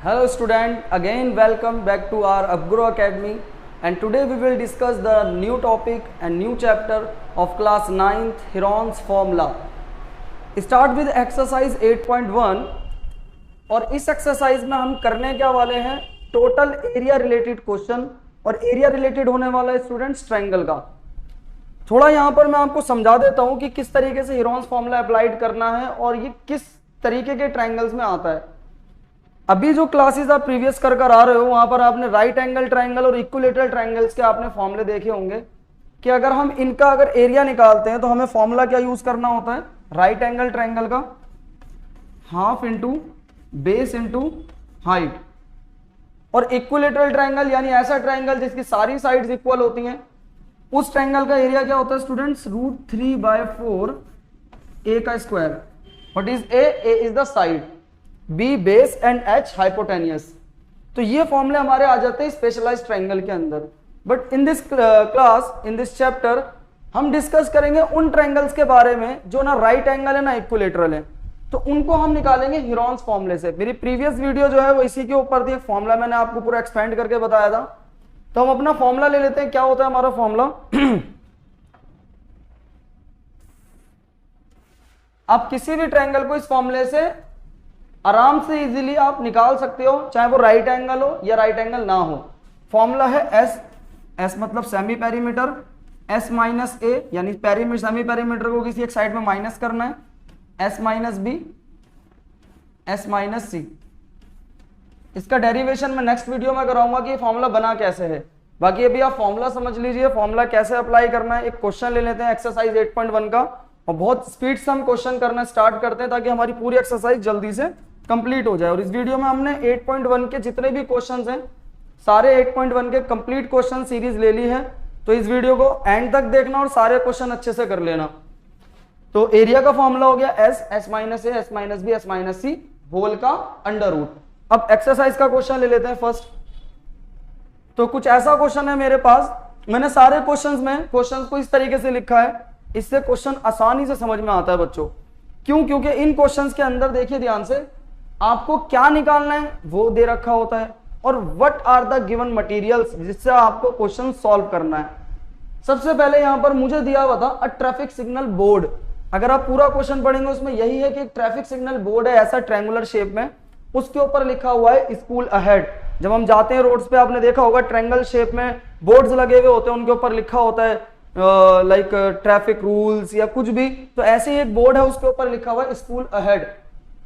Hello student, again welcome back to our Upgrow Academy, and today we will discuss the new topic and new chapter of class 9th Heron's formula. Start with exercise 8.1 और इस exercise में हम करने क्या वाले हैं, total area related question, और area related होने वाला है स्टूडेंट्स ट्रायंगल का। थोड़ा यहाँ पर मैं आपको समझा देता हूँ कि किस तरीके से हेरॉन्स फॉर्मूला अप्लाइड करना है और ये किस तरीके के ट्रायंगल्स में आता है। अभी जो क्लासेस आप प्रीवियस कर आ रहे हो वहां पर आपने राइट एंगल ट्रायंगल और इक्विलेटरल ट्रायंगल्स के आपने फॉर्मूले देखे होंगे कि अगर हम इनका अगर एरिया निकालते हैं तो हमें फॉर्मूला क्या यूज करना होता है, राइट एंगल ट्रायंगल का half into base into height, और इक्विलेटरल ट्रायंगल यानी ऐसा ट्रायंगल जिसकी सारी साइड्स इक्वल होती हैं, उस ट्रायंगल का एरिया क्या होता है स्टूडेंट्स, √3/4 a का square. What is a? a is the side, b base and h hypotenuse. तो ये फॉर्मूले हमारे आ जाते हैं स्पेशलाइज्ड ट्रायंगल के अंदर। But in this class, in this chapter हम डिस्कस करेंगे उन ट्रायंगल्स के बारे में जो ना राइट एंगल है ना इक्विलेटरल है, तो उनको हम निकालेंगे हेरॉन्स फॉर्मूले से। मेरी प्रीवियस वीडियो जो है वो इसी के ऊपर थी, फॉर्मूला मैंने आपको पूरा एक्सपेंड करके बताया था। तो हम अपना फॉर्मूला ले लेते हैं। क्या होता है हमारा फॉर्मूला? आप किसी भी ट्रायंगल को इस फॉर्मूले से आराम से इजीली आप निकाल सकते हो, चाहे वो राइट एंगल हो या राइट एंगल ना हो। फॉर्मूला है एस मतलब semi perimeter, S minus A यानी सेमी पेरीमीटर को किसी एक साइड में माइनस करना है, S minus B, S minus C. इसका डेरिवेशन मैं नेक्स्ट वीडियो में कराऊंगा कि ये फॉर्मूला बना कैसे है। बाकी अभी आप फॉर्मूला समझ लीजिए, फॉर्मूला कैसे अप्लाई करना है। एक क्वेश्चन ले लेते हैं एक्सरसाइज 8.1 का, और बहुत स्पीड से हम क्वेश्चन करना स्टार्ट करते हैं ताकि हमारी पूरी एक्सरसाइज जल्दी से कंप्लीट हो जाए। और इस वीडियो में हमने 8.1 के जितने भी क्वेश्चंस हैं सारे 8.1 के कंप्लीट क्वेश्चन सीरीज ले ली है। तो इस वीडियो को एंड तक देखना और सारे क्वेश्चन अच्छे से कर लेना। तो एरिया का फॉर्मूला हो गया S minus A, S minus B, S minus C whole का अंडर रूट। अब एक्सरसाइज का क्वेश्चन ले लेते हैं फर्स्ट। तो कुछ ऐसा क्वेश्चन है मेरे पास, मैंने सारे क्वेश्चंस को इस तरीके से लिखा है, इससे क्वेश्चन आसानी से समझ में आता है बच्चों। क्यों? क्योंकि इन क्वेश्चंस के अंदर देखिए ध्यान से, आपको क्या निकालना है वो दे रखा होता है, और what are the given materials जिससे आपको क्वेश्चन सॉल्व करना है। सबसे पहले यहां पर मुझे दिया हुआ था अ ट्रैफिक सिग्नल बोर्ड। अगर आप पूरा क्वेश्चन पढ़ेंगे उसमें यही है कि एक ट्रैफिक सिग्नल बोर्ड है ऐसा ट्रायंगुलर शेप में, उसके ऊपर लिखा हुआ है स्कूल अहेड। जब हम जाते हैं रोड्स पे आपने देखा होगा ट्रायंगल शेप में बोर्ड्स लगे हुए होते हैं, उनके ऊपर लिखा होता है लाइक ट्रैफिक रूल्स या कुछ भी। तो ऐसे ही एक बोर्ड है, उसके ऊपर लिखा हुआ है स्कूल अहेड,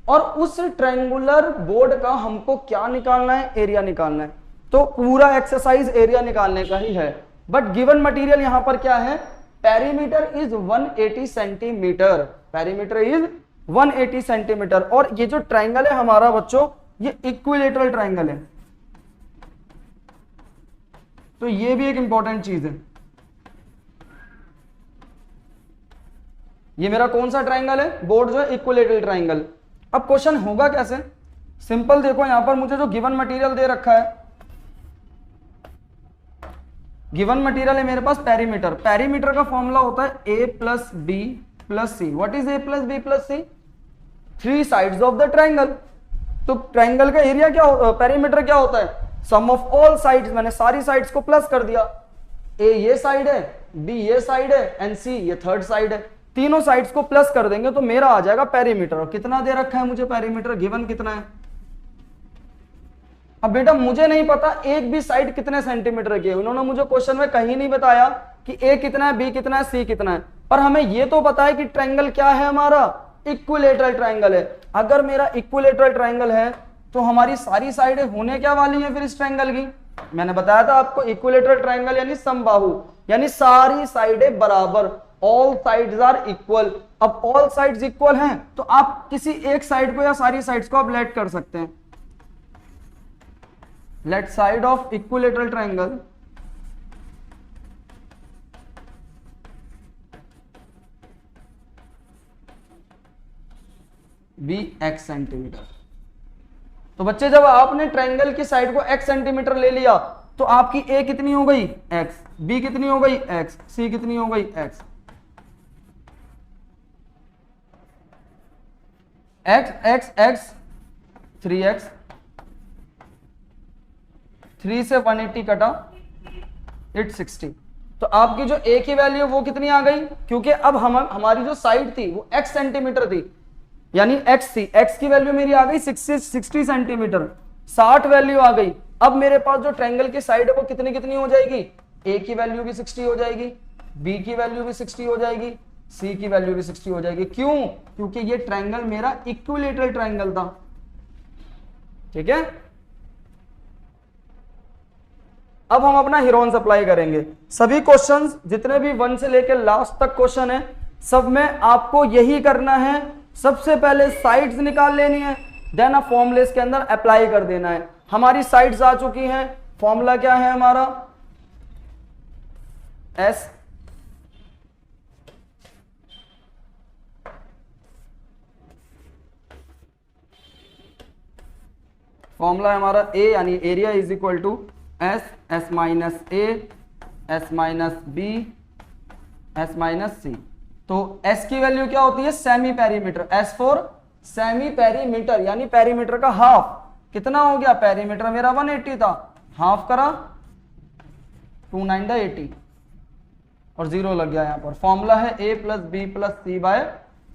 और उस ट्रायंगुलर बोर्ड का हमको क्या निकालना है, एरिया निकालना है। तो पूरा एक्सरसाइज एरिया निकालने का ही है। बट गिवन मटेरियल यहां पर क्या है, perimeter is 180 centimetre, perimeter is 180 centimetre. और ये जो ट्रायंगल है हमारा बच्चों, ये इक्विलेटरल ट्रायंगल है। तो ये भी एक इंपॉर्टेंट चीज है। ये मेरा कौन सा ट्रायंगल है, बोर्ड जो है इक्विलेटरल ट्रायंगल। अब क्वेश्चन होगा कैसे, सिंपल देखो यहां पर मुझे जो गिवन मटेरियल दे रखा है, गिवन मटेरियल है मेरे पास पेरीमीटर। पेरीमीटर का फॉर्मूला होता है a plus B plus C. What is a plus B plus C? 3 sides of the triangle. तो ट्रायंगल का एरिया क्या होता है, पेरीमीटर क्या होता है, सम ऑफ ऑल साइड्स। मैंने सारी साइड्स को प्लस कर दिया, a ये साइड है, b ये साइड है, एंड c ये थर्ड साइड है। तीनों साइड्स को प्लस कर देंगे तो मेरा आ जाएगा पेरीमीटर। और कितना दे रखा है मुझे पेरीमीटर, गिवन कितना है। अब बेटा मुझे नहीं पता एक भी साइड कितने सेंटीमीटर की है, उन्होंने मुझे क्वेश्चन में कहीं नहीं बताया कि ए कितना है, बी कितना है, सी कितना है। पर हमें यह तो पता है कि ट्रायंगल क्या है हमारा, इक्विलेटरल ट्रायंगल है। अगर मेरा इक्विलेटरल ट्रायंगल है तो हमारी सारी साइडें होने क्या वाली हैं फिर इस ट्रायंगल की। मैंने बताया था आपको इक्विलेटरल ट्रायंगल यानी समबाहु, यानी सारी साइडें बराबर, ऑल साइड्स आर इक्वल। अब ऑल साइड्स इक्वल हैं तो आप किसी एक साइड को या सारी साइड्स को आप लेट कर सकते हैं। Let side of equilateral triangle be x centimetre. तो बच्चे जब आपने ट्रायंगल की साइड को x सेंटीमीटर ले लिया तो आपकी a कितनी हो गई x, b कितनी हो गई x, c कितनी हो गई x। x x x 3x 3 से 180 कटा, इट्स 60। तो आपकी जो ए की वैल्यू वो कितनी आ गई, क्योंकि अब हमारी जो साइड थी वो x सेंटीमीटर थी, यानी x थी, x की वैल्यू मेरी आ गई 60 सेंटीमीटर, 60 वैल्यू आ गई। अब मेरे पास जो ट्रायंगल की साइड है वो कितनी कितनी हो जाएगी, a की वैल्यू भी 60 हो जाएगी, b की वैल्यू भी 60 हो जाएगी, c की वैल्यू भी 60 हो जाएगी। क्यों? क्योंकि ये ट्रायंगल मेरा इक्विलेटरल ट्रायंगल था। ठीक है, अब हम अपना हीरोन्स अप्लाई करेंगे। सभी क्वेश्चंस जितने भी 1 से लेकर लास्ट तक क्वेश्चन है, सब में आपको यही करना है। सबसे पहले साइड्स निकाल लेनी है, देन आप फॉर्मूलेस के अंदर अप्लाई कर देना है। हमारी साइड्स आ चुकी हैं। फॉर्मूला क्या है हमारा, एस फॉर्मूला है हमारा ए यानी area is equal to S minus A, S minus B, S minus C. तो एस की वैल्यू क्या होती है, semi perimeter, S for semi perimeter यानी पेरीमीटर का हाफ। कितना हो गया, पेरीमीटर मेरा 180 था, हाफ करा 2 9 80 और 0 लग गया। यहां पर फॉर्मूला है a plus B plus C by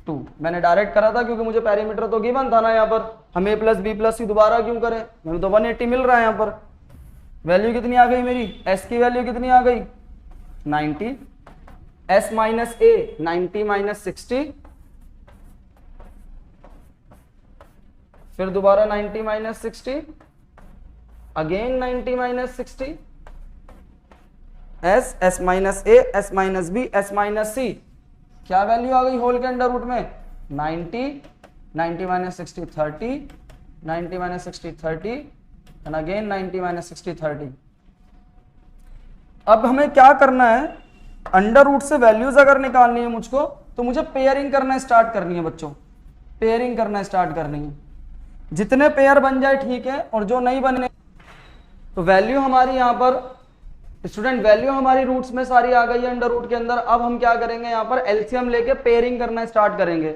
2। मैंने डायरेक्ट करा था क्योंकि मुझे पेरीमीटर तो गिवन था ना, यहाँ पर हम a प्लस बी प्लस सी दोबारा क्यों करें, मुझे तो 180 मिल रहा है। यहाँ पर वैल्यू कितनी आ गई मेरी, s की वैल्यू कितनी आ गई 90, s माइनस ए 90 माइनस 60, फिर दोबारा 90 minus 60, again 90 minus 60, s minus A, s minus B, s minus C. क्या वैल्यू आ गई होल के अंडर रूट में 90, 90 minus 60 30, 90 minus 60 30 and again 90 minus 60 30। अब हमें क्या करना है, अंडर रूट से वैल्यूज अगर निकालनी है मुझको, तो मुझे पेयरिंग करना स्टार्ट करनी है बच्चों, पेयरिंग करना स्टार्ट करनी है। जितने पेयर बन जाए ठीक है, और जो नहीं बने तो वैल्यू हमारी यहाँ पर स्टूडेंट वैल्यू हमारी रूट्स में सारी आ गई है अंडर रूट के अंदर। अब हम क्या करेंगे, यहाँ पर एलसीएम लेके पेयरिंग करना स्टार्ट करेंगे।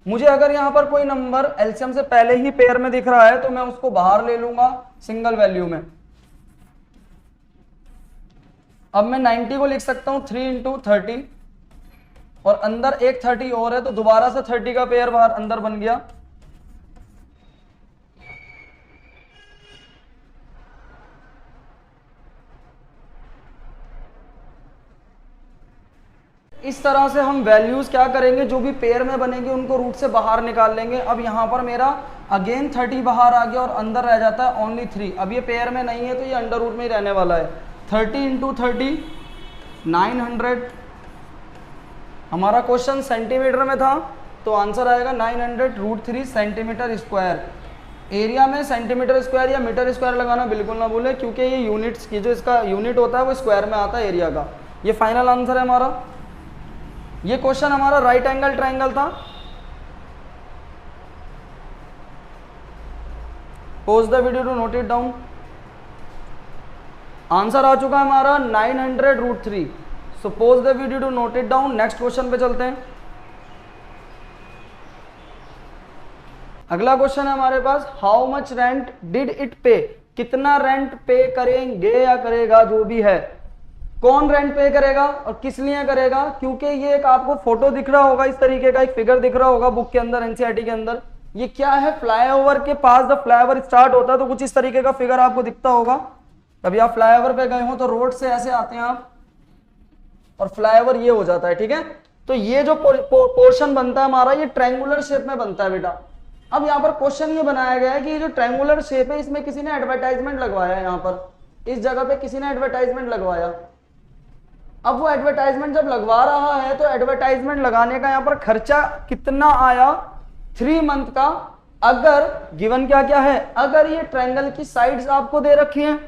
मुझे अगर यहाँ पर कोई नंबर एलसीएम से पहले ही पेयर में दिख रहा है तो मैं उसको बाहर ले लूंगा सिंगल वैल्यू में। अब मैं 90 को लिख सकता हूँ 3 इंटू 30 और अंदर एक 30 और है, तो दोबारा से 30 का पेयर बाहर अंदर बन गया। इस तरह से हम वैल्यूज क्या करेंगे, जो भी पेयर में बनेंगे उनको रूट से बाहर निकाल लेंगे। अब यहाँ पर मेरा अगेन 30 बाहर आ गया और अंदर रह जाता है ओनली 3। अब ये पेयर में नहीं है तो ये अंडर रूट में ही रहने वाला है। 30 इंटू 30 900। हमारा क्वेश्चन सेंटीमीटर में था तो आंसर आएगा 900 रूट 3 सेंटीमीटर स्क्वायर। एरिया में सेंटीमीटर स्क्वायर या मीटर स्क्वायर लगाना बिल्कुल ना भूले, क्योंकि ये यूनिट्स की जो इसका यूनिट होता है वो स्क्वायर में आता है एरिया का। ये फाइनल आंसर है हमारा। ये क्वेश्चन हमारा राइट एंगल ट्रायंगल था। Pause the video to note it down. Answer आ चुका है हमारा 900 root 3। So pause the video to note it down. Next question पे चलते हैं। अगला क्वेश्चन है हमारे पास, how much rent did it pay. कितना रेंट पे करेंगे या करेगा, जो भी है, कौन रेंट पे करेगा और किस लिए करेगा। क्योंकि ये एक आपको फोटो दिख रहा होगा, इस तरीके का एक फिगर दिख रहा होगा बुक के अंदर, एनसीईआरटी के अंदर। ये क्या है, फ्लाईओवर के पास जब फ्लाईओवर स्टार्ट होता है तो कुछ इस तरीके का फिगर आपको दिखता होगा। कभी आप फ्लाईओवर पे गए हो तो रोड से ऐसे आते हैं आप और फ्लाईओवर ये हो जाता है, ठीक है। तो ये जो पोर्शन बनता है हमारा, ये ट्रायंगुलर शेप में बनता है बेटा। अब यहाँ पर क्वेश्चन ये बनाया गया है कि ये जो ट्रायंगुलर शेप है इसमें किसी ने एडवर्टाइजमेंट लगवाया है। यहाँ पर इस जगह पे किसी ने एडवर्टाइजमेंट लगवाया। अब वो एडवर्टाइजमेंट जब लगवा रहा है तो एडवर्टाइजमेंट लगाने का यहाँ पर खर्चा कितना आया 3 मंथ का। अगर गिवन क्या क्या है, अगर ये ट्रायंगल की साइड्स आपको दे रखी हैं,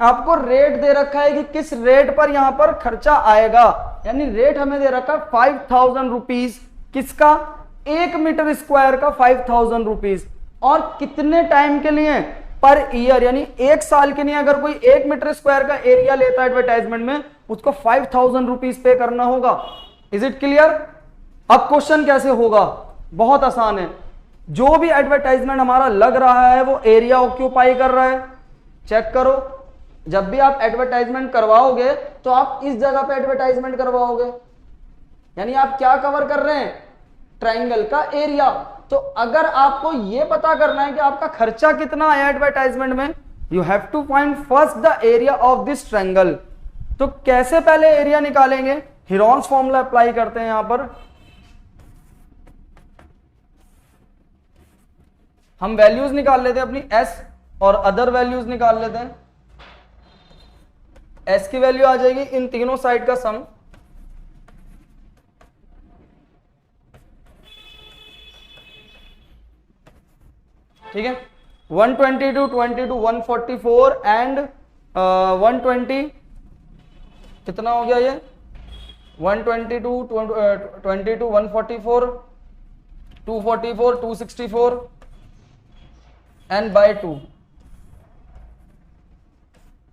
आपको रेट दे रखा है कि किस रेट पर यहाँ पर खर्चा आएगा, यानी रेट हमें दे रखा है 5000 रुपीज। किसका, 1 मीटर स्क्वायर का 5000 रुपीज। और कितने टाइम के लिए, पर ईयर, यानी 1 साल के लिए अगर कोई 1 मीटर स्क्वायर का एरिया लेता है एडवर्टाइजमेंट में, उसको 5000 रुपीज पे करना होगा। Is it clear. अब क्वेश्चन कैसे होगा, बहुत आसान है। जो भी एडवर्टाइजमेंट हमारा लग रहा है वो एरिया ऑक्यूपाई कर रहा है, चेक करो। जब भी आप एडवर्टाइजमेंट करवाओगे तो आप इस जगह पे एडवर्टाइजमेंट करवाओगे, यानी आप क्या कवर कर रहे हैं, ट्राइंगल का एरिया। तो अगर आपको यह पता करना है कि आपका खर्चा कितना आया एडवर्टाइजमेंट में, you have to find first the area of this triangle. तो कैसे पहले एरिया निकालेंगे, हीरोन्स फॉर्मूला अप्लाई करते हैं यहां पर। हम वैल्यूज निकाल लेते हैं अपनी एस और अदर वैल्यूज निकाल लेते हैं। एस की वैल्यू आ जाएगी इन तीनों साइड का सम, ठीक है। 122, 22, 144 एंड 120 कितना हो गया ये, 122, 22, 144, 244, 264 एंड बाय 2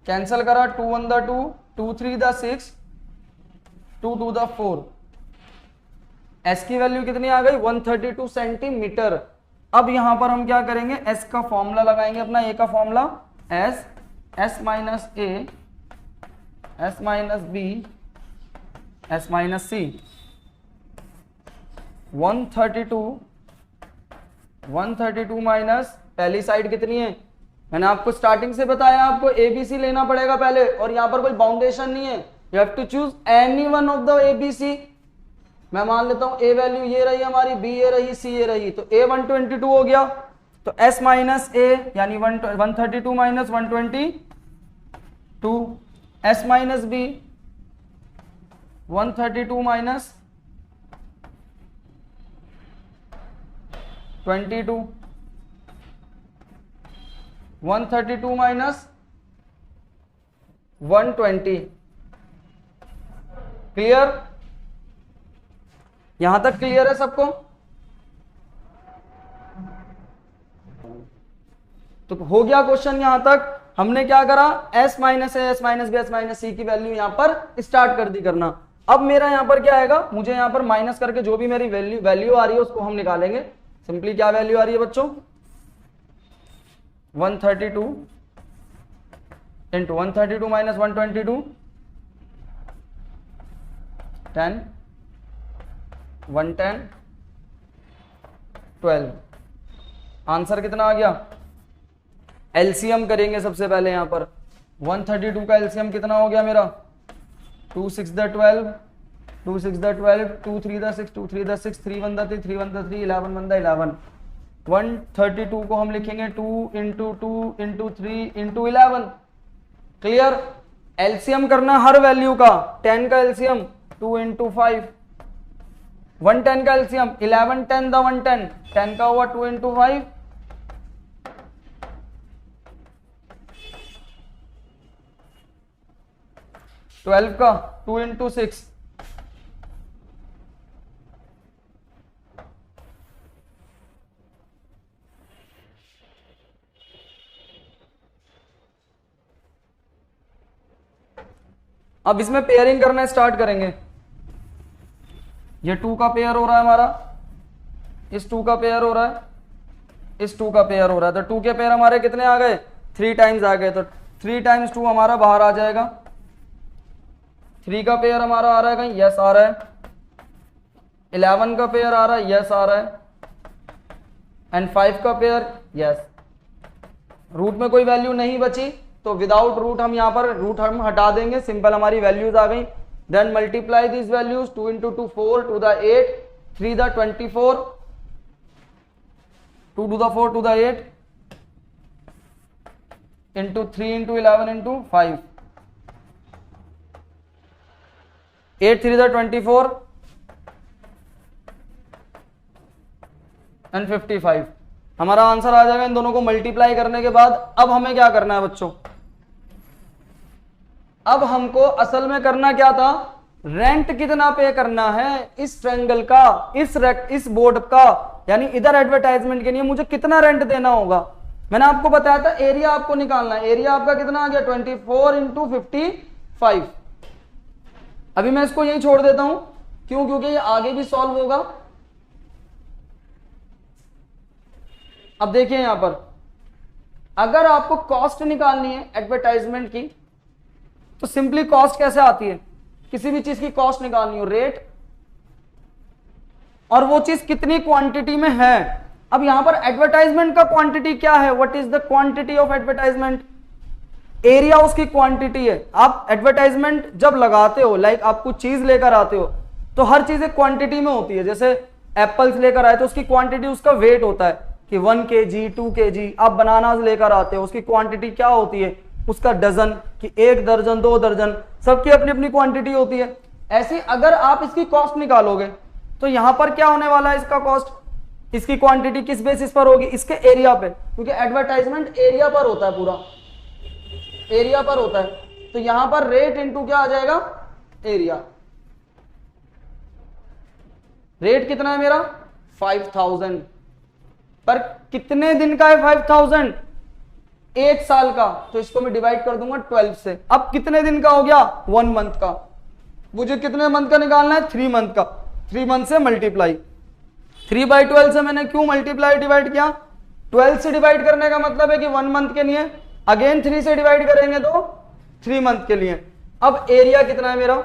कैंसल करा, 2 1 द 2, 2 3 द 6, 2 2 द 4। एस की वैल्यू कितनी आ गई, 132 सेंटीमीटर। अब यहां पर हम क्या करेंगे, एस का फॉर्मूला लगाएंगे अपना, ए का formula S, S minus A, S minus B, S minus C. 132 minus पहली साइड कितनी है, मैंने आपको स्टार्टिंग से बताया आपको एबीसी लेना पड़ेगा पहले, और यहां पर कोई बाउंडेशन नहीं है, you have to choose any one of the ABC. मैं मान लेता हूं ए वैल्यू ये रही हमारी, बी ये रही, सी ये रही, तो ए 122 हो गया, तो एस माइनस ए यानी 132 minus 122, S minus B 132 minus 22, 132 minus 120। Clear, यहां तक क्लियर है सबको। तो हो गया क्वेश्चन यहां तक। हमने क्या करा, S minus A, S minus B, S minus C की वैल्यू यहां पर स्टार्ट कर दी करना। अब मेरा यहां पर क्या आएगा, मुझे यहां पर माइनस करके जो भी मेरी वैल्यू आ रही है उसको हम निकालेंगे। सिंपली क्या वैल्यू आ रही है बच्चों, 132 इंटू 132 माइनस 122, 10, 110, 12। आंसर कितना आ गया, एलसीएम करेंगे सबसे पहले यहां पर। 132 का एलसीएम कितना हो गया मेरा, 2 6 the 12, 2 6 the 12, 2 3 the 6, 2 3 the 6, 3 1 the 3, 3 1 the 3, 11 1 the 11। 132 को हम लिखेंगे 2 into 2 into 3 into 11। Clear, LCM करना हर वैल्यू का, 10 का एलसीएम 2 इंटू 5, 110 का एलसीएम 11 10 द 110, 10 का हुआ 2 इंटू 5, 12 का 2 इंटू 6, अब इसमें पेयरिंग करना स्टार्ट करेंगे। ये 2 का पेयर हो रहा है हमारा, इस 2 का पेयर हो रहा है, इस 2 का पेयर हो रहा है, तो 2 के पेयर हमारे कितने आ गए, 3 टाइम्स आ गए, तो 3 टाइम्स 2 हमारा बाहर आ जाएगा। 3 का पेयर हमारा आ रहा है कहीं, यस आ रहा है। 11 का पेयर आ रहा है, यस आ रहा है। एंड 5 का पेयर, यस। रूट में कोई वैल्यू नहीं बची, तो विदाउट रूट हम यहाँ पर रूट हम हटा देंगे, सिंपल हमारी वैल्यूज आ गई। Then multiply this values, 2 into 2 4, 2 the 8, 3 the 24, 2 to the 4 to the 8 into 3 into 11 into 5, 8 3 the 24 and 55। हमारा आंसर आ जाएगा इन दोनों को मल्टीप्लाई करने के बाद। अब हमें क्या करना है बच्चों, अब हमको असल में करना क्या था, रेंट कितना पे करना है इस ट्रायंगल का, इस बोर्ड का, यानी इधर एडवर्टाइजमेंट के लिए मुझे कितना रेंट देना होगा। मैंने आपको बताया था एरिया आपको निकालना है, एरिया आपका कितना आ गया 24 इंटू 55। अभी मैं इसको यही छोड़ देता हूं, क्यों, क्योंकि ये आगे भी सॉल्व होगा। अब देखिए यहां पर अगर आपको कॉस्ट निकालनी है एडवर्टाइजमेंट की, तो सिंपली कॉस्ट कैसे आती है, किसी भी चीज की कॉस्ट निकालनी हो, रेट और वो चीज कितनी क्वांटिटी में है। अब यहां पर एडवर्टाइजमेंट का क्वांटिटी क्या है, what is the quantity of advertisement, area उसकी क्वांटिटी है। आप एडवर्टाइजमेंट जब लगाते हो, लाइक आप कुछ चीज लेकर आते हो तो हर चीज एक क्वांटिटी में होती है। जैसे एप्पल्स लेकर आए तो उसकी क्वांटिटी, उसका वेट होता है कि 1 kg 2 kg। आप बनानास लेकर आते हो, उसकी क्वांटिटी क्या होती है, उसका डजन, कि 1 दर्जन 2 दर्जन, सबकी अपनी अपनी क्वांटिटी होती है। ऐसी अगर आप इसकी कॉस्ट निकालोगे तो यहां पर क्या होने वाला है, इसका कॉस्ट, इसकी क्वांटिटी किस बेसिस पर होगी, इसके एरिया पे, क्योंकि एडवर्टाइजमेंट एरिया पर होता है, पूरा एरिया पर होता है। तो यहां पर रेट इनटू क्या आ जाएगा, एरिया। रेट कितना है मेरा 5000, पर कितने दिन का है 5000, 1 साल का, तो इसको मैं डिवाइड कर दूंगा 12 से। अब कितने दिन का हो गया, 1 मंथ का। मुझे कितने मंथ का निकालना है, 3 मंथ का। 3 मंथ से मल्टीप्लाई, 3/12 से मैंने क्यों मल्टीप्लाई डिवाइड किया, 12 से डिवाइड करने का मतलब है कि 1 मंथ के लिए, अगेन 3 से डिवाइड करेंगे तो 3 मंथ के लिए। अब एरिया कितना है मेरा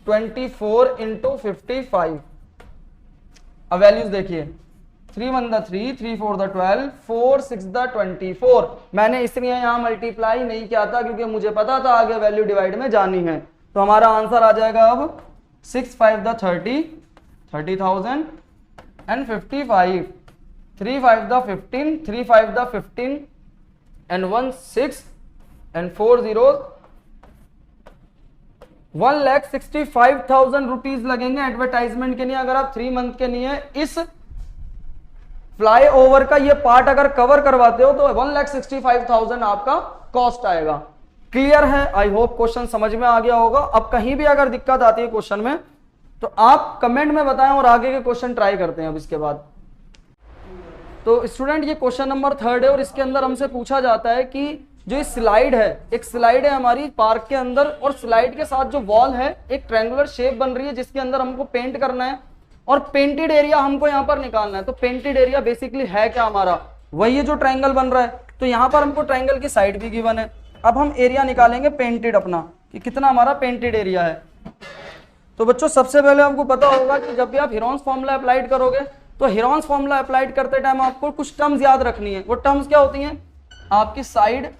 24 × 55। अब वैल्यूज देखिए, 3 1 3, 3 4 12, 4 6 24। मैंने इसलिए यहां मल्टीप्लाई नहीं किया था क्योंकि मुझे पता था आगे वैल्यू डिवाइड में जानी है। तो हमारा आंसर आ जाएगा अब 6 5 30, 30,000 and 55, 3 5 15, 3 5 15 and 1 6 and 4 zeros, 1,65,000 rupees लगेंगे एडवर्टाइजमेंट के लिए। अगर आप 3 मंथ के लिए इस फ्लाई ओवर का ये पार्ट अगर कवर करवाते हो तो 1,65,000 आपका कॉस्ट आएगा। क्लियर है, आई होप क्वेश्चन समझ में आ गया होगा। अब कहीं भी अगर दिक्कत आती है क्वेश्चन में तो आप कमेंट में बताएं और आगे के क्वेश्चन ट्राई करते हैं। अब इसके बाद तो स्टूडेंट ये क्वेश्चन नंबर 3 है और इसके अंदर हमसे पूछा जाता है कि जो ये स्लाइड है, एक स्लाइड है हमारी पार्क के अंदर, और स्लाइड के साथ जो वॉल है एक ट्रायंगुलर शेप बन रही है जिसके अंदर हमको पेंट करना है और पेंटेड एरिया हमको यहाँ पर निकालना है। तो पेंटेड एरिया बेसिकली है क्या हमारा, वही है जो ट्रायंगल बन रहा है। तो यहाँ पर हमको ट्रायंगल की साइड भी गिवन है। अब हम एरिया निकालेंगे पेंटेड अपना, कि कितना हमारा पेंटेड एरिया है। तो बच्चों सबसे पहले आपको पता होगा कि जब भी आप हेरोन्स फॉर्मूला अप्लाइड करोगे तो हेरोन्स फॉर्मूला अप्लाइड करते टाइम आपको कुछ टर्म्स याद रखनी है। वो टर्म्स क्या होती हैं, आपकी साइड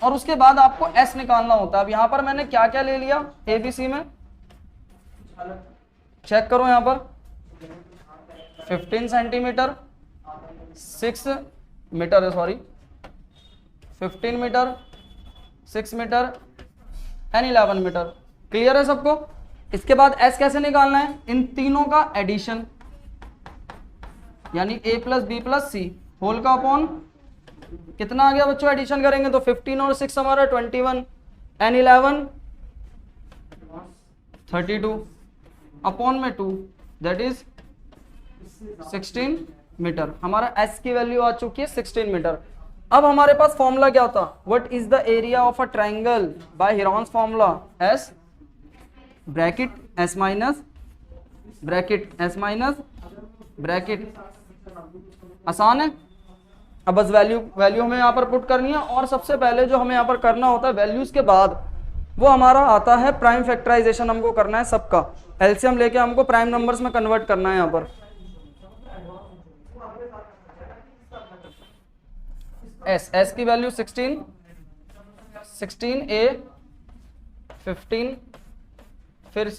और उसके बाद आपको एस निकालना होता है। अब यहां पर मैंने क्या क्या ले लिया एबीसी में, चेक करो यहां पर 15 सेंटीमीटर, 6 मीटर है, sorry 15 metre, 6 metre and 11 metre. Clear है सबको। इसके बाद एस कैसे निकालना है, इन तीनों का एडिशन, यानी a + b + c होल का अपॉन कितना आ गया बच्चों, एडिशन करेंगे तो 15 और 6 हमारा 21 एंड 11 32 अपॉन में 2 दैट इज 16 मीटर। हमारा s की वैल्यू आ चुकी है 16 मीटर। अब हमारे पास फॉर्मूला क्या था, what is the area of a triangle by Heron's formula, s bracket s minus bracket s minus bracket. आसान है। अब बस वैल्यू हमें यहाँ पर पुट करनी है और सबसे पहले जो हमें यहाँ पर करना होता है वैल्यूज के बाद वो हमारा आता है प्राइम फैक्टराइजेशन। हमको करना है सबका एलसीएम लेके हमको प्राइम नंबर्स में कन्वर्ट करना है। यहाँ पर एस की वैल्यू 16, 16a 15, फिर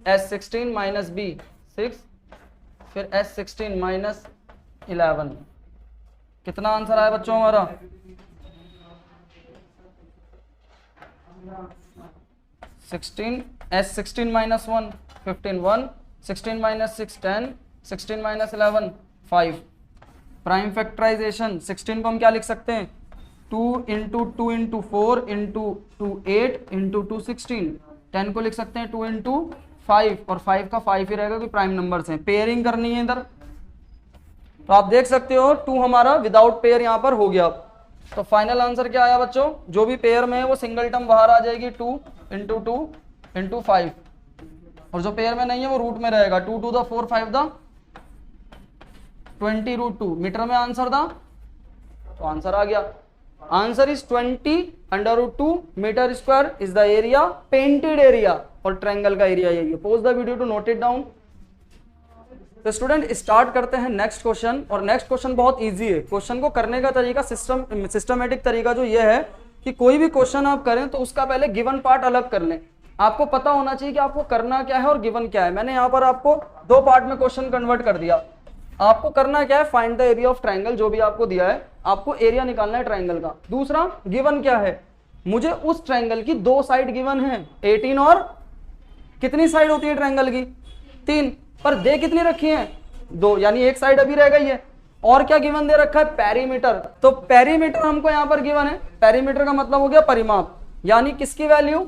s16 माइनस b 6, फिर s16 माइनस 11। कितना आंसर आया बच्चों हमारा, 16, s16 minus 1 15, 1, 16 minus 6 10, 16 minus 11 5। Prime factorisation 16 को हम क्या लिख सकते हैं, 2 × 2 × 4 × 2 8 × 2 16। 10 को लिख सकते हैं 2 × 5 और 5 का 5 ही रहेगा, कोई प्राइम नंबर्स हैं। पेयरिंग करनी है इधर, तो आप देख सकते हो 2 हमारा विदाउट पेयर यहाँ पर हो गया। तो फाइनल आंसर क्या आया बच्चों, जो भी पेयर में है वो सिंगल टर्म बाहर आ जाएगी, 2 × 2 × 5, और जो पेयर में नहीं है वो रूट में रहेगा, 2 × 2 4 5 20 √2 मीटर में आंसर था। तो आंसर आ गया। Answer is 20√2 metre square is the area, painted area, और ट्रायंगल का एरिया यही है। Pause the video to note it down. तो स्टूडेंट स्टार्ट करते हैं नेक्स्ट क्वेश्चन, और नेक्स्ट क्वेश्चन बहुत इजी है। क्वेश्चन को करने का तरीका सिस्टमेटिक तरीका जो ये है कि कोई भी क्वेश्चन आप करें तो उसका पहले गिवन पार्ट अलग कर लें। आपको पता होना चाहिए कि आपको करना क्या है और गिवन क्या है। मैंने यहाँ पर आपको दो पार्ट में क्वेश्चन कन्वर्ट कर दिया। आपको करना क्या है, find the area of triangle, जो भी आपको दिया है आपको एरिया निकालना है ट्रायंगल का। दूसरा गिवन क्या है, मुझे उस ट्रायंगल की दो साइड गिवन है 18 और कितनी साइड होती है ट्रायंगल की 3, पर दे कितनी रखी है 2, यानी एक साइड अभी रह गई है। और क्या गिवन दे रखा है, पेरीमीटर। तो पेरीमीटर हमको यहां पर गिवन है। पेरीमीटर का मतलब हो गया परिमाप, यानी किसकी value,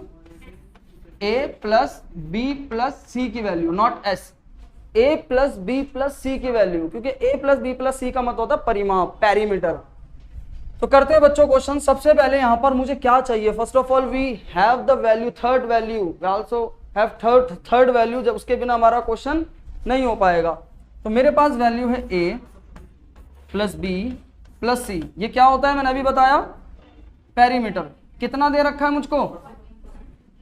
a plus B plus C की value, not s, a plus B plus C की वैल्यू, क्योंकि a plus B plus C का मतलब होता है परिमाप, पेरीमीटर। तो करते हैं बच्चों क्वेश्चन। सबसे पहले यहां पर मुझे क्या चाहिए, first of all we have the value, third value, we also have third value, जब उसके बिना हमारा क्वेश्चन नहीं हो पाएगा। तो मेरे पास वैल्यू है a प्लस बी प्लस सी, ये क्या होता है मैंने अभी बताया, पेरीमीटर। कितना दे रखा है मुझको,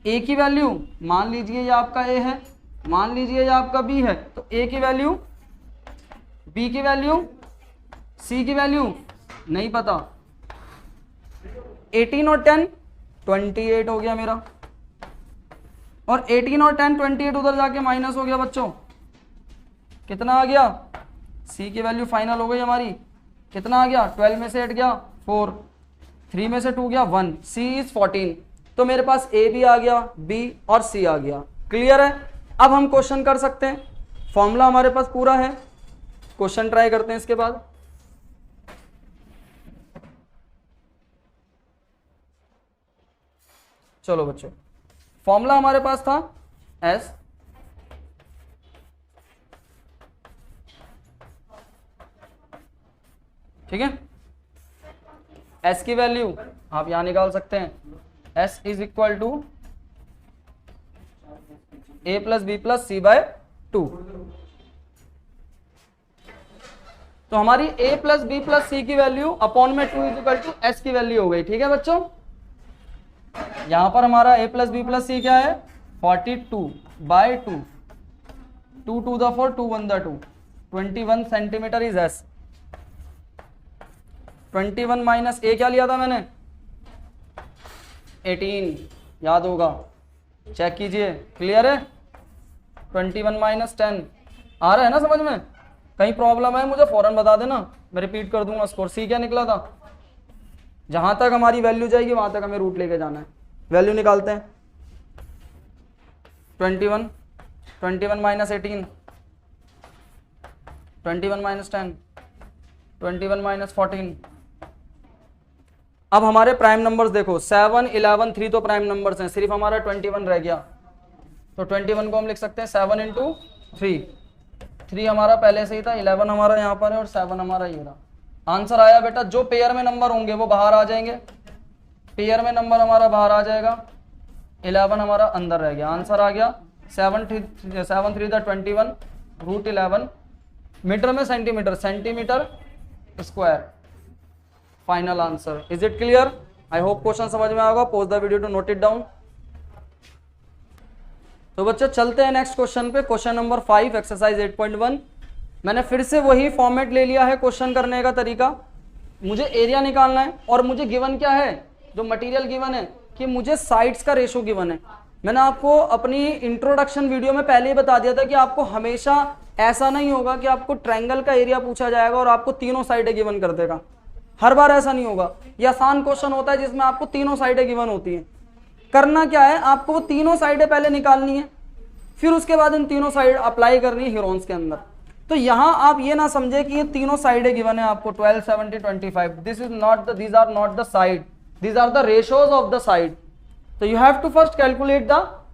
a की वैल्यू मान लीजिए ये आपका a है, मान लीजिए ये आपका b है, तो a की वैल्यू, b की वैल्यू, c की वैल्यू नहीं पता। 18 और 10 28 हो गया मेरा, और 18 और 10 28 उधर जाके माइनस हो गया बच्चों, कितना आ गया, c की वैल्यू फाइनल हो गई हमारी, कितना आ गया, 12 में से 8 गया 4, 3 में से 2 गया 1, c इज 14। तो मेरे पास a भी आ गया, b और c आ गया। क्लियर है। अब हम क्वेश्चन कर सकते हैं, फॉर्मूला हमारे पास पूरा है। क्वेश्चन ट्राई करते हैं इसके बाद। चलो बच्चों, फॉर्मूला हमारे पास था s ठीक है। s की वैल्यू आप यहां निकाल सकते हैं, s is equal to a plus B plus C by 2। तो हमारी a plus B plus C की वैल्यू अपॉन में 2 इज इक्वल टू s की वैल्यू हो गई। ठीक है बच्चों, यहां पर हमारा a plus B plus C क्या है, 42 by 2, 2 to the 4, 2 1 the 2, 21 centimetre is s। 21 minus a क्या लिया था मैंने, 18, याद होगा, चेक कीजिए। क्लियर है। 21 माइनस 10 आ रहा है ना समझ में, कहीं प्रॉब्लम है मुझे फौरन बता देना, मैं रिपीट कर दूंगा स्कोर। c क्या निकला था, जहां तक हमारी वैल्यू जाएगी वहां तक हमें रूट लेके जाना है। वैल्यू निकालते हैं, 21 माइनस 18, 21 माइनस 10, 21 माइनस 14। अब हमारे प्राइम नंबर्स देखो, 7 11 3 तो प्राइम नंबर्स हैं, सिर्फ हमारा 21 रह गया। तो 21 को हम लिख सकते हैं 7 इंटू 3 हमारा पहले से ही था, 11 हमारा यहाँ पर है और 7 हमारा ये रहा। आंसर आया बेटा, जो पेयर में नंबर होंगे वो बाहर आ जाएंगे, पेयर में नंबर हमारा बाहर आ जाएगा, 11 हमारा अंदर रह गया। आंसर आ गया 7 3 21 रूट 11, मीटर में centimetre, centimetre square. Final answer. Is it clear? I hope question समझ में आएगा। Pause the video to note it down. तो बच्चों चलते हैं नेक्स्ट क्वेश्चन पे, क्वेश्चन नंबर 5 एक्सरसाइज 8.1। मैंने फिर से वही फॉर्मेट ले लिया है क्वेश्चन करने का तरीका। मुझे एरिया निकालना है और मुझे गिवन क्या है, जो मटेरियल गिवन है कि मुझे साइड्स का रेशो गिवन है। मैंने आपको अपनी इंट्रोडक्शन वीडियो में पहले ही बता दिया था कि आपको हमेशा ऐसा नहीं होगा कि आपको ट्रायंगल का एरिया पूछा जाएगा और आपको तीनों साइडें गिवन कर देगा, हर बार ऐसा नहीं होगा। यह आसान क्वेश्चन होता है जिसमें आपको तीनों साइडें गिवन होती हैं। करना क्या है, आपको वो तीनों साइडें पहले निकालनी है, फिर उसके बाद इन तीनों साइड अप्लाई करनी है हीरोन्स के अंदर। तो यहां आप ये ना समझे कि ये तीनों साइडें गिवन है आपको 12 70 25, this is not the, these are not the side, these are the ratios of the side. तो you have to first calculate the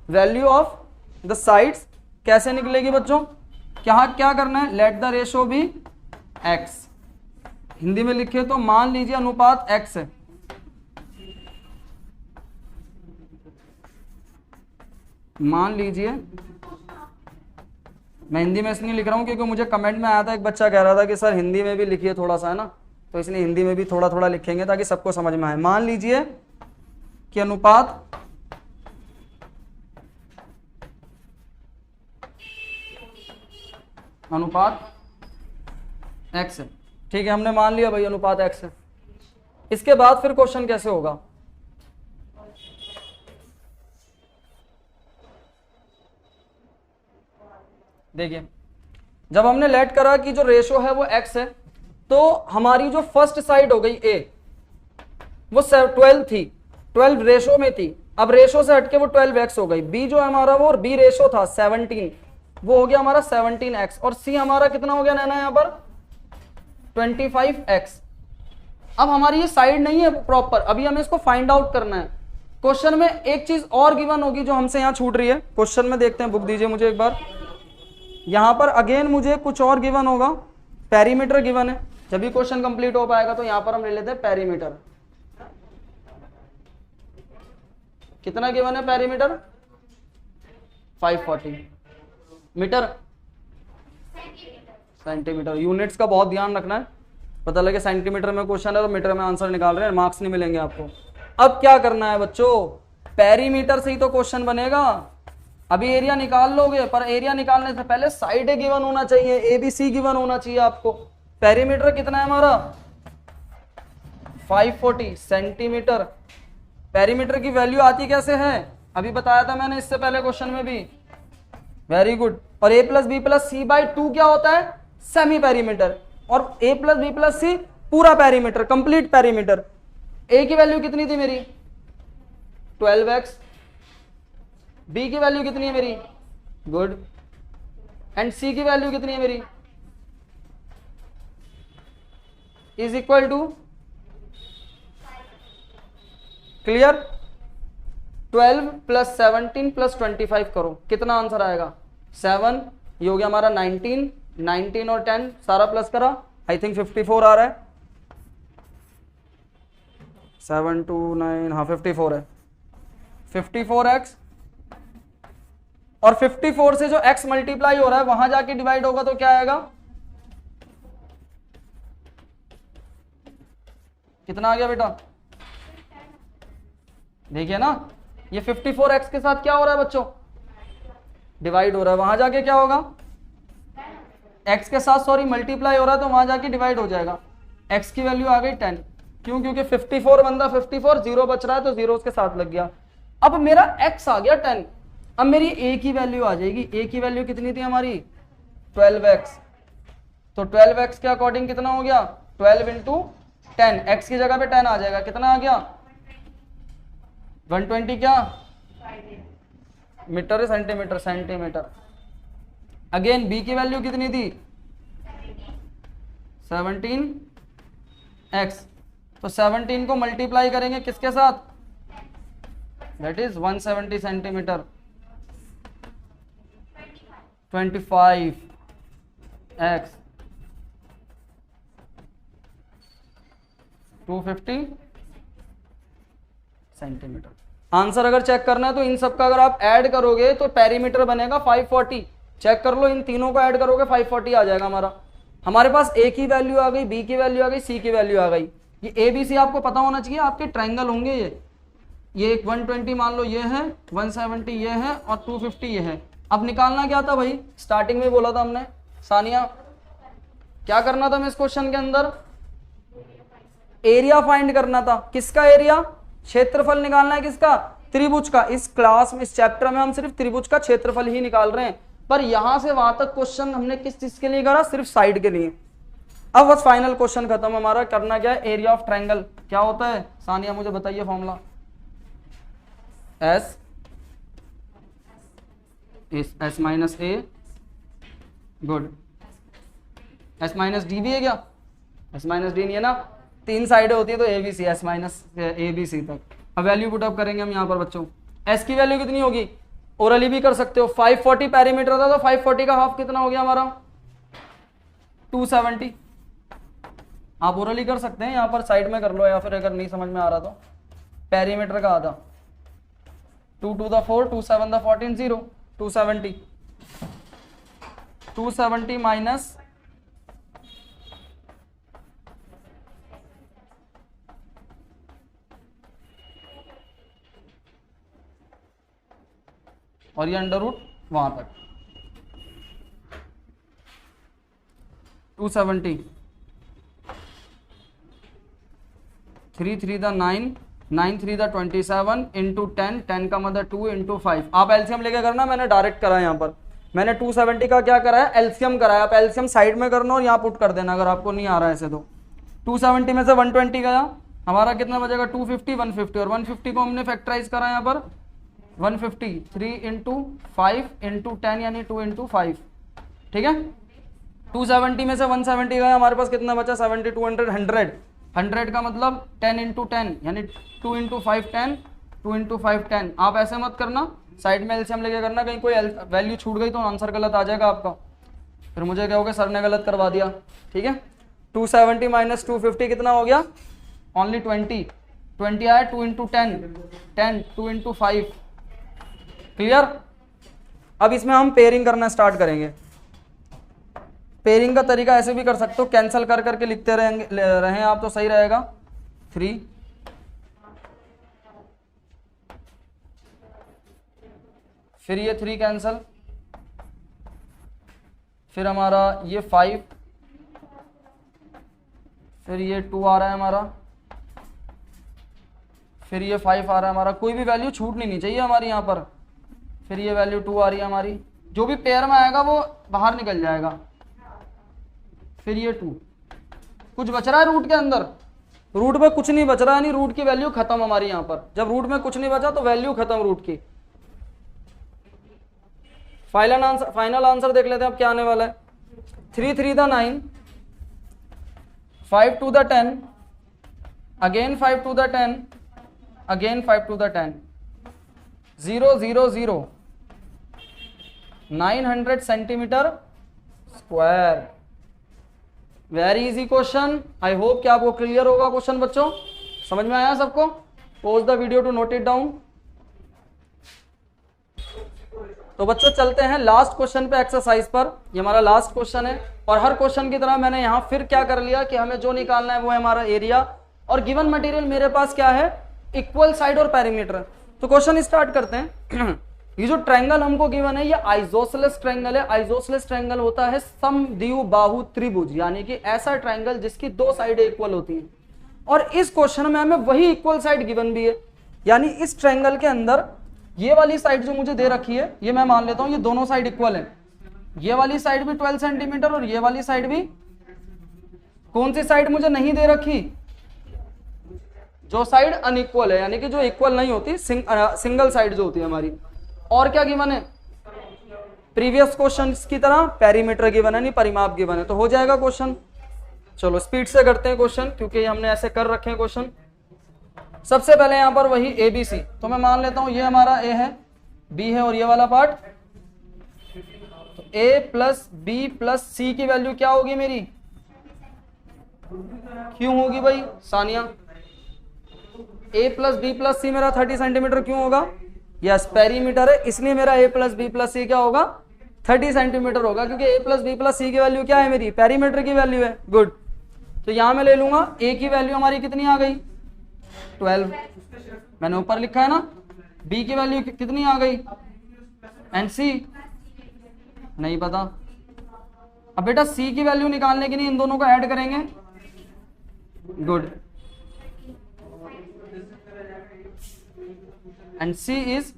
value of the sides. कैसे निकलेगी बच्चों, क्या करना है, let the ratio be x। Hindi में लिखे तो मान लीजिए अनुपात x है, मान लीजिए, मैं हिंदी में इसलिए लिख रहा हूं क्योंकि मुझे कमेंट में आया था, एक बच्चा कह रहा था कि सर हिंदी में भी लिखिए थोड़ा सा, है ना, तो इसलिए हिंदी में भी थोड़ा थोड़ा लिखेंगे ताकि सबको समझ में आए। मान लीजिए कि अनुपात x है, ठीक है, हमने मान लिया भाई अनुपात x है। इसके बाद फिर क्वेश्चन कैसे होगा, देखिए जब हमने लेट करा कि जो रेशो है वो x है, तो हमारी जो फर्स्ट साइड हो गई a वो 12 थी, 12 रेशो में थी, अब रेशो से हटके वो 12x हो गई। b जो है हमारा वो, और b रेशो था 17, वो हो गया हमारा 17x, और c हमारा कितना हो गया नैना यहाँ पर 25x। अब हमारी ये साइड नहीं है प्रॉपर, अभी हमें इसको फाइंड आउट करना है। क्वेश्चन में एक चीज और गिवन होगी जो हमसे यहाँ छूट रही है, क्वेश्चन में देखते हैं, बुक दीजिए मुझे एक बार। यहाँ पर अगेन मुझे कुछ और गिवन होगा, पेरीमीटर गिवन है, जब भी क्वेश्चन कंप्लीट हो पाएगा तो यहाँ पर हम ले लेते हैं पेरीमीटर। कितना गिवन है पेरीमीटर, 540 मीटर, सेंटीमीटर। यूनिट्स का बहुत ध्यान रखना है, पता लगे सेंटीमीटर में क्वेश्चन है तो मीटर में आंसर निकाल रहे हैं, मार्क्स नहीं मिलेंगे आपको। अब क्या करना है बच्चों, पेरीमीटर से ही तो क्वेश्चन बनेगा। अभी एरिया निकाल लोगे, पर एरिया निकालने से पहले साइड गिवन होना चाहिए, एबीसी गिवन होना चाहिए आपको। पेरीमीटर कितना है हमारा 540 सेंटीमीटर। पेरीमीटर की वैल्यू आती कैसे है, अभी बताया था मैंने इससे पहले क्वेश्चन में भी, वेरी गुड। और a plus B plus C by 2 क्या होता है, सेमी पेरीमीटर, और a plus B plus C पूरा पेरीमीटर, कंप्लीट पेरीमीटर। a की वैल्यू कितनी थी मेरी 12x, b की वैल्यू कितनी है मेरी, गुड, एंड c की वैल्यू कितनी है मेरी, is equal to, clear. 12 plus 17 plus 25 करो, कितना आंसर आएगा 7, ये हो गया हमारा 19, 19 और 10 सारा प्लस करा, आई थिंक 54 आ रहा है, 7 2 9, हाँ 54 है, 54x, और 54 से जो x मल्टीप्लाई हो रहा है वहां जाके डिवाइड होगा तो क्या आएगा, कितना आ गया बेटा, देखिए ना, ये 54x के साथ क्या हो रहा है बच्चों, डिवाइड हो रहा है, वहां जाके क्या होगा, x के साथ सॉरी मल्टीप्लाई हो रहा है तो वहां जाके डिवाइड हो जाएगा। x की वैल्यू आ गई 10, क्यों, क्योंकि 54 बंदा 54, 0 बच रहा है तो 0 उसके साथ लग गया। अब मेरा x आ गया 10, अब मेरी a की वैल्यू आ जाएगी, a की वैल्यू कितनी थी हमारी 12x, तो 12x के अकॉर्डिंग कितना हो गया 12 इंटू 10, x की जगह पे 10 आ जाएगा, कितना आ गया 120 क्या metre, centimetre, centimetre. Again b की वैल्यू कितनी थी 17x, तो 17 को मल्टीप्लाई करेंगे किसके साथ, that is 170 centimetre, 25x 250 centimetre. Answer अगर चेक करना है तो इन सब का अगर आप ऐड करोगे तो पेरीमीटर बनेगा 540, चेक कर लो, इन तीनों को ऐड करोगे 540 आ जाएगा हमारा। हमारे पास a की वैल्यू आ गई, b की वैल्यू आ गई, c की वैल्यू आ गई। ये a b c आपको पता होना चाहिए, आपके ट्रायंगल होंगे ये 120 मान लो ये है, 170 ये है और 250 ये है। अब निकालना क्या था भाई, स्टार्टिंग में बोला था हमने, सानिया क्या करना था हमें इस क्वेश्चन के अंदर, एरिया फाइंड करना था। किसका एरिया, क्षेत्रफल निकालना है, किसका, त्रिभुज का। इस क्लास में, इस चैप्टर में हम सिर्फ त्रिभुज का क्षेत्रफल ही निकाल रहे हैं, पर यहां से वहां तक क्वेश्चन हमने किस चीज के लिए करा, सिर्फ साइड के लिए। अब बस फाइनल क्वेश्चन खत्म हमारा, करना क्या है, एरिया ऑफ ट्रायंगल क्या होता है, सानिया मुझे बताइए फॉर्मूला, एस एस माइनस ए, गुड, एस माइनस डी भी है क्या, एस माइनस डी नहीं है ना, 3 साइडें होती है तो A B C, S minus A B C तक। अब वैल्यू पुट अप करेंगे हम यहाँ पर बच्चों, एस की वैल्यू कितनी होगी, ओरली भी कर सकते हो, 540 पेरीमीटर था तो 540 का हाफ कितना हो गया हमारा 270, आप ओरली कर सकते हैं, यहाँ पर साइड में कर लो, या फिर अगर नहीं समझ में आ रहा तो पेरीमीटर का आधा, 2 to the 4, 2 7 the 14, 0, 270, 270 माइनस और ये अंडर रूट वहां तक 270, 3 3 द 9, 9 3 द 27 इंटू 10, 10 का मतलब 2 इंटू 5। आप एलसीएम लेके करना, मैंने डायरेक्ट करा यहाँ पर। मैंने 270 का क्या करा है, एलसीएम कराया। आप एलसीएम साइड में करना और यहाँ पुट कर देना अगर आपको नहीं आ रहा है ऐसे। तो 270 में से 120 गया, हमारा कितना बचेगा 250, 150, और 150 को हमने फैक्टराइज करा यहाँ पर 150, 3 इंटू 5 इंटू 10 यानी 2 इंटू 5। ठीक है, 270 में से 170 गया, हमारे पास कितना बचा 70, 200, 100, 100 का मतलब 10 इंटू 10 यानी 2 इंटू 5 10, 2 इंटू 5 10। आप ऐसे मत करना, साइड में एलसीएम लेके करना, कहीं कोई वैल्यू छूट गई तो आंसर गलत आ जाएगा आपका, फिर मुझे कहोगे सर ने गलत करवा दिया। ठीक है, 270 माइनस 250 कितना हो गया, ओनली 20, 20 आया, 2 इंटू 10, 10, 2 इंटू 5। क्लियर। अब इसमें हम पेयरिंग करना स्टार्ट करेंगे। पेयरिंग का तरीका ऐसे भी कर सकते हो, कैंसिल कर करके लिखते रहें आप तो सही रहेगा। 3, फिर ये 3 कैंसिल, फिर हमारा ये 5, फिर ये 2 आ रहा है हमारा, फिर ये 5 आ रहा है हमारा। कोई भी वैल्यू छूटनी नहीं चाहिए हमारी यहाँ पर। फिर ये वैल्यू 2 आ रही है हमारी, जो भी पेयर में आएगा वो बाहर निकल जाएगा। फिर ये 2, कुछ बच रहा है रूट के अंदर, रूट में कुछ नहीं बच रहा, यानी रूट की वैल्यू खत्म हमारी यहाँ पर। जब रूट में कुछ नहीं बचा तो वैल्यू खत्म रूट की। फाइनल आंसर देख लेते हैं अब क्या आने वाला है। 3 3 the 9, 5 2 the 10, again 5 2 the 10, again 5 2 the 10, 0 0 0, 900 centimetre square. Very easy question. I hope कि आपको क्लियर होगा क्वेश्चन बच्चों, समझ में आया सबको। Pause the video to note it down. तो बच्चों चलते हैं लास्ट क्वेश्चन पे, एक्सरसाइज पर। ये हमारा लास्ट क्वेश्चन है, और हर क्वेश्चन की तरह मैंने यहाँ फिर क्या कर लिया कि हमें जो निकालना है वो है हमारा एरिया, और गिवन मटेरियल मेरे पास क्या है, इक्वल साइड और पेरीमीटर। तो क्वेश्चन स्टार्ट करते हैं। ये जो ट्रायंगल हमको गिवन है ये आइसोसेलेस ट्रायंगल है। आइसोसेलेस ट्रायंगल होता है समद्विबाहु त्रिभुज, यानी कि ऐसा ट्रायंगल जिसकी 2 साइडें इक्वल होती हैं। और इस क्वेश्चन में हमें वही इक्वल साइड गिवन भी है, यानी इस ट्रायंगल के अंदर ये वाली साइड जो मुझे दे रखी है, ये मैं मान लेता हूं ये दोनों साइड इक्वल है। ये वाली साइड भी 12 सेंटीमीटर और ये वाली साइड भी। कौन सी साइड मुझे नहीं दे रखी, जो साइड अनइक्वल है, यानी कि जो इक्वल नहीं होती, सिंगल साइड जो होती है हमारी। और क्या गिवन है, प्रीवियस क्वेश्चन की तरह पेरीमीटर गिवन है, नहीं परिमाप गिवन है। तो हो जाएगा क्वेश्चन। चलो स्पीड से करते हैं क्वेश्चन, क्योंकि हमने ऐसे कर रखे हैं क्वेश्चन। सबसे पहले यहां पर वही ए बी सी, तो मैं मान लेता हूं ये हमारा ए है, बी है और ये वाला पार्ट। तो ए प्लस बी प्लस सी की वैल्यू क्या होगी मेरी, क्यों होगी भाई सानिया। ए प्लस बी प्लस सी मेरा 30 सेंटीमीटर क्यों होगा, यस पेरीमीटर है, इसलिए मेरा ए प्लस बी प्लस सी क्या होगा 30 सेंटीमीटर होगा, क्योंकि ए प्लस बी प्लस सी की वैल्यू क्या है मेरी, पेरीमीटर की वैल्यू है। गुड। तो यहां मैं ले लूंगा ए की वैल्यू हमारी कितनी आ गई 12, मैंने ऊपर लिखा है ना। बी की वैल्यू कितनी आ गई, एंड सी नहीं पता। अब बेटा सी की वैल्यू निकालने के लिए इन दोनों को ऐड करेंगे। गुड। एंड सी इज,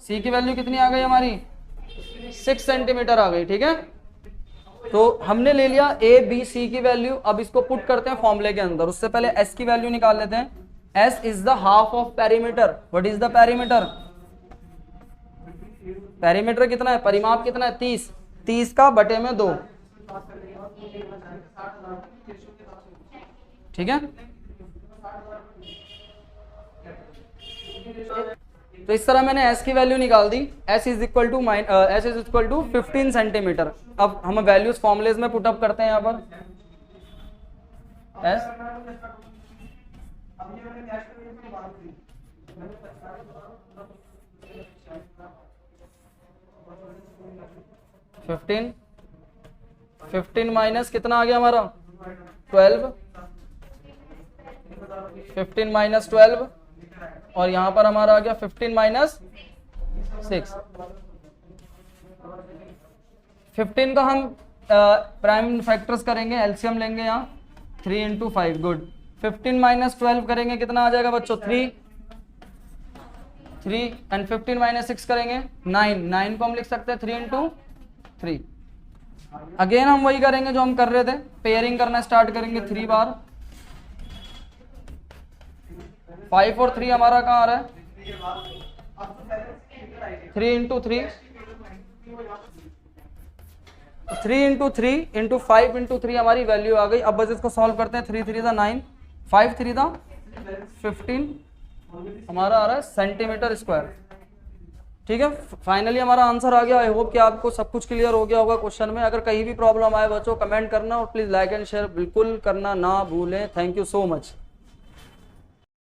सी की वैल्यू कितनी आ गई हमारी 6 सेंटीमीटर आ गई। ठीक है, तो हमने ले लिया ए बी सी की वैल्यू। अब इसको पुट करते हैं फॉर्मूले के अंदर। उससे पहले एस की वैल्यू निकाल लेते हैं। S is the half of perimeter. What is the perimeter, perimeter कितना है, परिमाप कितना है 30, 30 का बटे में 2। ठीक है, तो इस तरह मैंने s की वैल्यू निकाल दी। s is equal to 15 centimetre. अब हम वैल्यूज फॉर्मुलेज में पुटअप करते हैं यहाँ पर। s 15 माइनस कितना आ गया हमारा 12, 15 माइनस 12 और यहाँ पर हमारा आ गया 15 माइनस 6। 15 का हम प्राइम फैक्टर्स करेंगे, एलसीएम लेंगे यहाँ 3 इंटू 5, गुड। 15 माइनस 12 करेंगे, कितना आ जाएगा बच्चों 3 एंड 15 माइनस 6 करेंगे 9 को हम लिख सकते हैं 3 इंटू 3। अगेन हम वही करेंगे जो हम कर रहे थे, पेयरिंग करना स्टार्ट करेंगे 3 बार। 5 और 3 हमारा कहाँ आ रहा है 3 इंटू 3, 3 इंटू 3 इंटू 5 इंटू 3 हमारी वैल्यू आ गई। अब बस इसको सॉल्व करते हैं। 3 3 था 9, 5 3 था 15, हमारा आ रहा है सेंटीमीटर स्क्वायर। ठीक है, फाइनली हमारा आंसर आ गया। आई होप कि आपको सब कुछ क्लियर हो गया होगा क्वेश्चन में। अगर कहीं भी प्रॉब्लम आए बच्चों कमेंट करना, और प्लीज लाइक एंड शेयर बिल्कुल करना ना भूलें। Thank you so much.